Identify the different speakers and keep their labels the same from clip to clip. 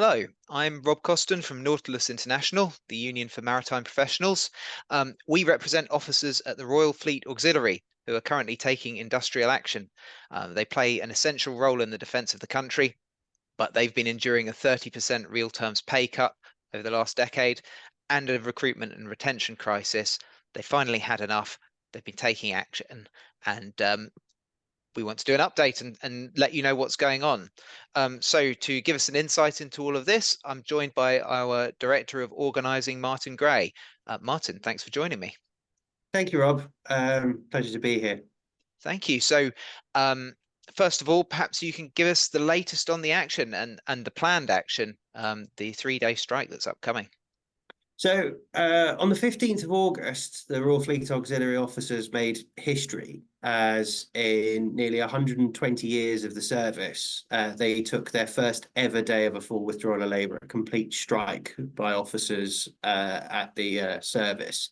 Speaker 1: Hello, I'm Rob Coston from Nautilus International, the Union for Maritime Professionals. We represent officers at the Royal Fleet Auxiliary who are currently taking industrial action. They play an essential role in the defence of the country, but they've been enduring a 30% real terms pay cut over the last decade and a recruitment and retention crisis. They finally had enough. They've been taking action, and we want to do an update and let you know what's going on. So to give us an insight into all of this, I'm joined by our Director of Organising, Martyn Gray. Martyn, thanks for joining me.
Speaker 2: Thank you, Rob. Pleasure to be here.
Speaker 1: Thank you. So first of all, perhaps you can give us the latest on the action and the planned action, the 3-day strike that's upcoming.
Speaker 2: So on the 15th of August, the Royal Fleet Auxiliary officers made history as in nearly 120 years of the service, they took their first ever day of a full withdrawal of labour, a complete strike by officers at the service.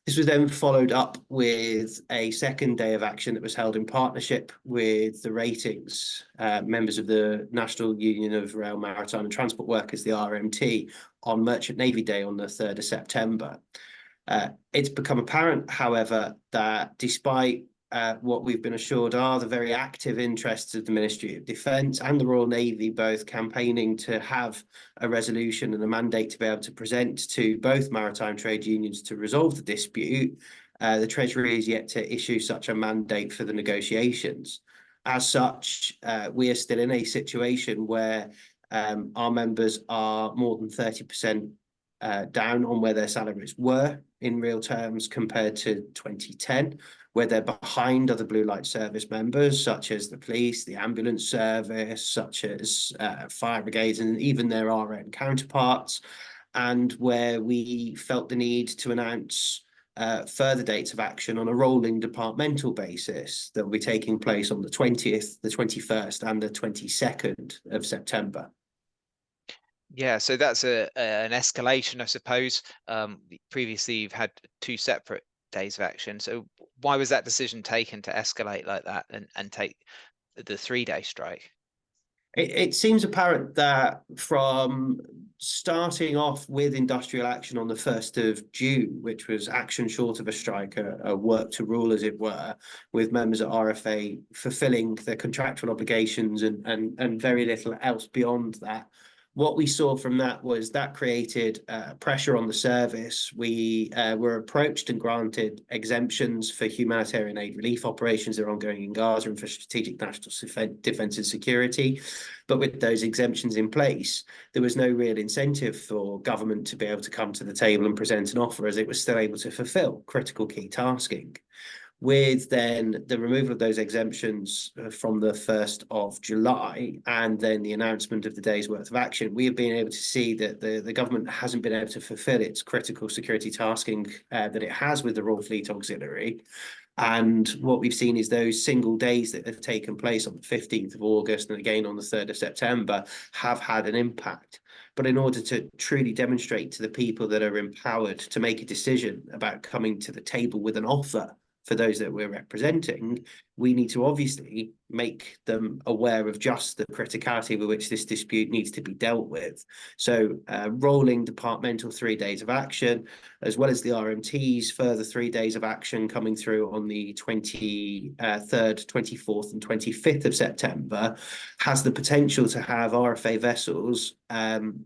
Speaker 2: This was then followed up with a second day of action that was held in partnership with the ratings, members of the National Union of Rail, Maritime and Transport Workers, the RMT, on Merchant Navy Day on the 3rd of September. It's become apparent, however, that despite what we've been assured are the very active interests of the Ministry of Defence and the Royal Navy, both campaigning to have a resolution and a mandate to be able to present to both maritime trade unions to resolve the dispute, the Treasury is yet to issue such a mandate for the negotiations. As such, we are still in a situation where our members are more than 30% down on where their salaries were in real terms compared to 2010, where they're behind other blue light service members, such as the police, the ambulance service, such as fire brigades, and even their RN counterparts, and where we felt the need to announce further dates of action on a rolling departmental basis that will be taking place on the 20th, the 21st, and the 22nd of September.
Speaker 1: Yeah, so that's an escalation, I suppose. Previously, you've had 2 separate days of action. So why was that decision taken to escalate like that and take the 3-day strike?
Speaker 2: It seems apparent that from starting off with industrial action on the 1st of June, which was action short of a strike, a work to rule, as it were, with members at RFA fulfilling their contractual obligations and very little else beyond that. What we saw from that was that created pressure on the service. We were approached and granted exemptions for humanitarian aid relief operations that are ongoing in Gaza and for strategic national defence and security. But with those exemptions in place, there was no real incentive for government to be able to come to the table and present an offer, as it was still able to fulfil critical key tasking. With then the removal of those exemptions from the 1st of July and then the announcement of the day's worth of action, we have been able to see that the government hasn't been able to fulfil its critical security tasking that it has with the Royal Fleet Auxiliary. And what we've seen is those single days that have taken place on the 15th of August and again on the 3rd of September have had an impact. But in order to truly demonstrate to the people that are empowered to make a decision about coming to the table with an offer for those that we're representing, we need to obviously make them aware of just the criticality with which this dispute needs to be dealt with. So rolling departmental 3 days of action, as well as the RMT's further 3 days of action coming through on the 23rd, 24th and 25th of September, has the potential to have RFA vessels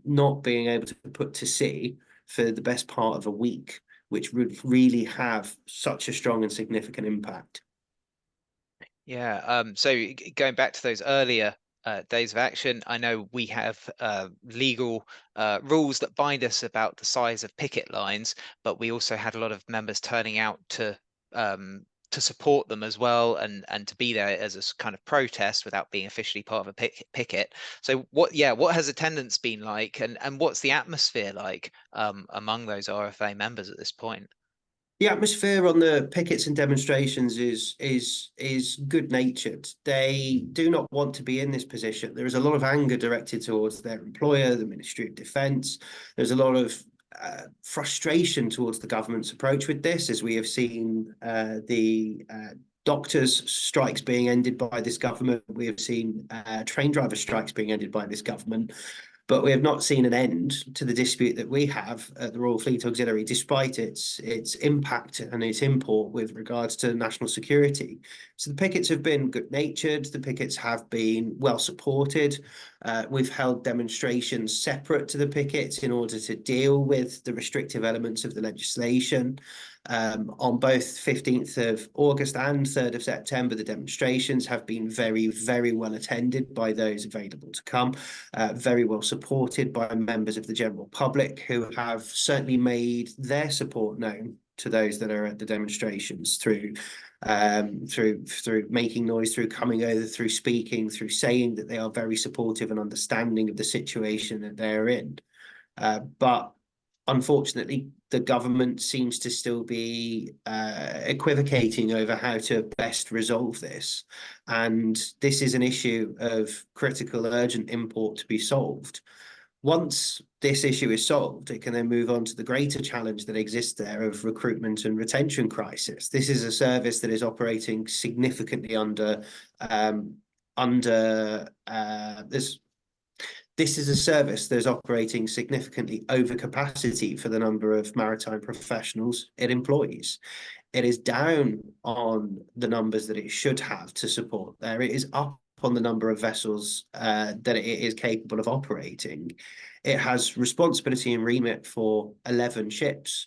Speaker 2: not being able to put to sea for the best part of a week, which would really have such a strong and significant impact.
Speaker 1: Yeah, so going back to those earlier days of action, I know we have legal rules that bind us about the size of picket lines, but we also had a lot of members turning out to support them as well, and to be there as a kind of protest without being officially part of a picket. So what has attendance been like, and what's the atmosphere like among those RFA members at this point?
Speaker 2: The atmosphere on the pickets and demonstrations is good-natured. They do not want to be in this position. There is a lot of anger directed towards their employer, the Ministry of Defence. There's a lot of frustration towards the government's approach with this, as we have seen the doctors' strikes being ended by this government. We have seen train driver strikes being ended by this government. But we have not seen an end to the dispute that we have at the Royal Fleet Auxiliary, despite its impact and its import with regards to national security. So the pickets have been good-natured, the pickets have been well supported. We've held demonstrations separate to the pickets in order to deal with the restrictive elements of the legislation. On both 15th of August and 3rd of September, the demonstrations have been very, very well attended by those available to come, very well supported by members of the general public who have certainly made their support known to those that are at the demonstrations through making noise, through coming over, through speaking, through saying that they are very supportive and understanding of the situation that they're in. But unfortunately, the government seems to still be equivocating over how to best resolve this. And this is an issue of critical, urgent import to be solved. Once this issue is solved, it can then move on to the greater challenge that exists there of recruitment and retention crisis. This is a service that is operating significantly this is a service that is operating significantly over capacity for the number of maritime professionals it employs. It is down on the numbers that it should have to support there. It is up on the number of vessels that it is capable of operating. It has responsibility and remit for 11 ships.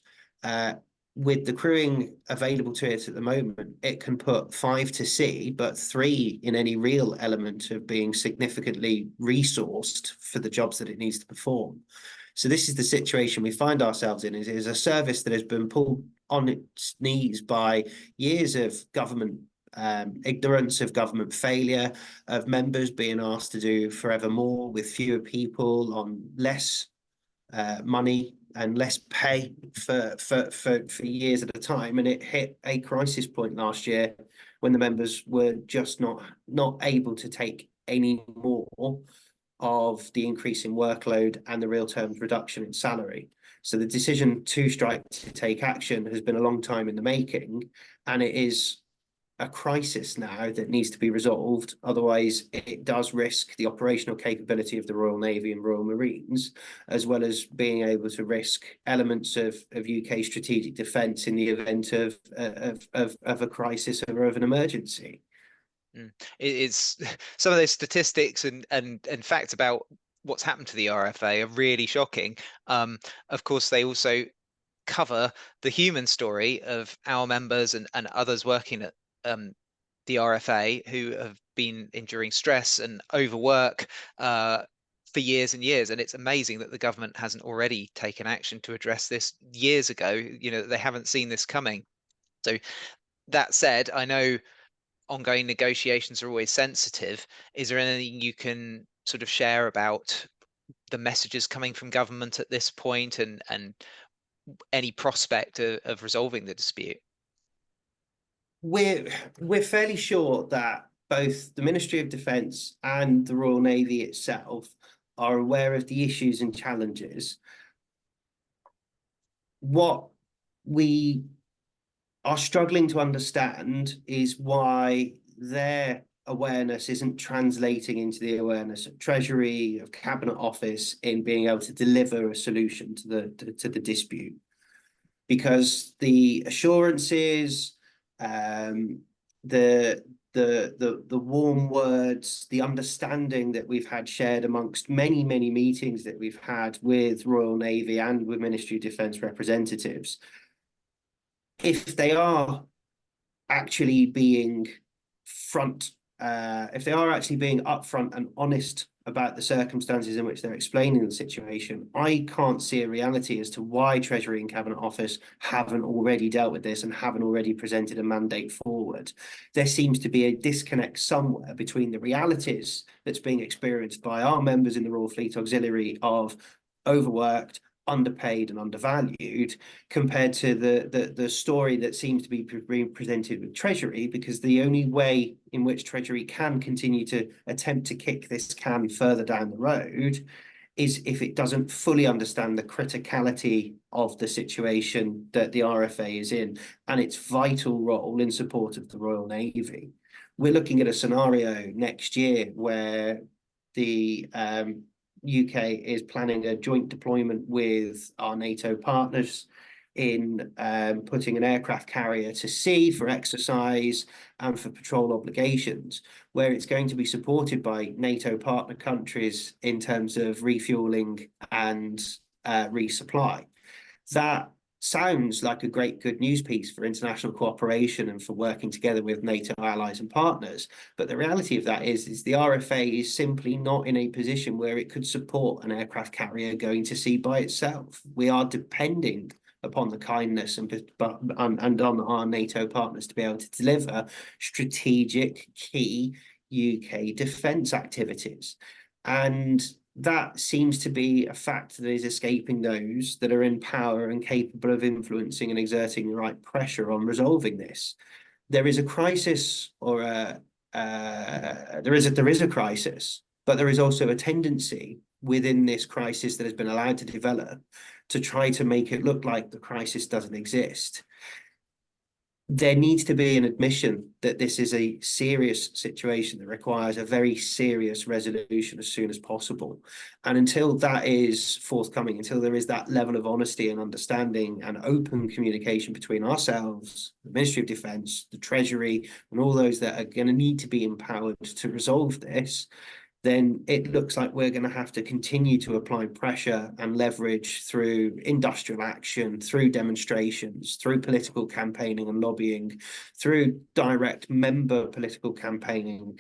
Speaker 2: With the crewing available to it at the moment, it can put 5 to sea, but 3 in any real element of being significantly resourced for the jobs that it needs to perform. So this is the situation we find ourselves in. It is a service that has been pulled on its knees by years of government ignorance, of government failure, of members being asked to do forever more with fewer people on less money and less pay for years at a time. And it hit a crisis point last year when the members were just not able to take any more of the increase in workload and the real terms reduction in salary. So the decision to strike, to take action, has been a long time in the making, and it is a crisis now that needs to be resolved. Otherwise, it does risk the operational capability of the Royal Navy and Royal Marines, as well as being able to risk elements of UK strategic defence in the event of a crisis or of an emergency.
Speaker 1: It's some of those statistics and facts about what's happened to the RFA are really shocking. Of course, they also cover the human story of our members and others working at the RFA who have been enduring stress and overwork for years and years. And it's amazing that the government hasn't already taken action to address this years ago. You know, they haven't seen this coming. So that said, I know ongoing negotiations are always sensitive. Is there anything you can sort of share about the messages coming from government at this point and any prospect of resolving the dispute?
Speaker 2: We're fairly sure that both the Ministry of Defence and the Royal Navy itself are aware of the issues and challenges. What we are struggling to understand is why their awareness isn't translating into the awareness of Treasury, of Cabinet Office, in being able to deliver a solution to the dispute. Because the assurances, the warm words, the understanding that we've had shared amongst many meetings that we've had with Royal Navy and with Ministry of Defence representatives, if they are actually being upfront and honest about the circumstances in which they're explaining the situation, I can't see a reality as to why Treasury and Cabinet Office haven't already dealt with this and haven't already presented a mandate forward. There seems to be a disconnect somewhere between the realities that's being experienced by our members in the Royal Fleet Auxiliary of overworked, underpaid and undervalued, compared to the story that seems to be being presented with Treasury, because the only way in which Treasury can continue to attempt to kick this can further down the road is if it doesn't fully understand the criticality of the situation that the RFA is in and its vital role in support of the Royal Navy. We're looking at a scenario next year where the UK is planning a joint deployment with our NATO partners in putting an aircraft carrier to sea for exercise and for patrol obligations, where it's going to be supported by NATO partner countries in terms of refueling and resupply. That sounds like a great good news piece for international cooperation and for working together with NATO allies and partners. But the reality of that is the RFA is simply not in a position where it could support an aircraft carrier going to sea by itself. We are depending upon the kindness and on our NATO partners to be able to deliver strategic key UK defence activities. And that seems to be a fact that is escaping those that are in power and capable of influencing and exerting the right pressure on resolving this. There is a crisis, or there is a crisis, but there is also a tendency within this crisis that has been allowed to develop to try to make it look like the crisis doesn't exist. There needs to be an admission that this is a serious situation that requires a very serious resolution as soon as possible. And until that is forthcoming, until there is that level of honesty and understanding and open communication between ourselves, the Ministry of Defence, the Treasury, and all those that are going to need to be empowered to resolve this, then it looks like we're going to have to continue to apply pressure and leverage through industrial action, through demonstrations, through political campaigning and lobbying, through direct member political campaigning,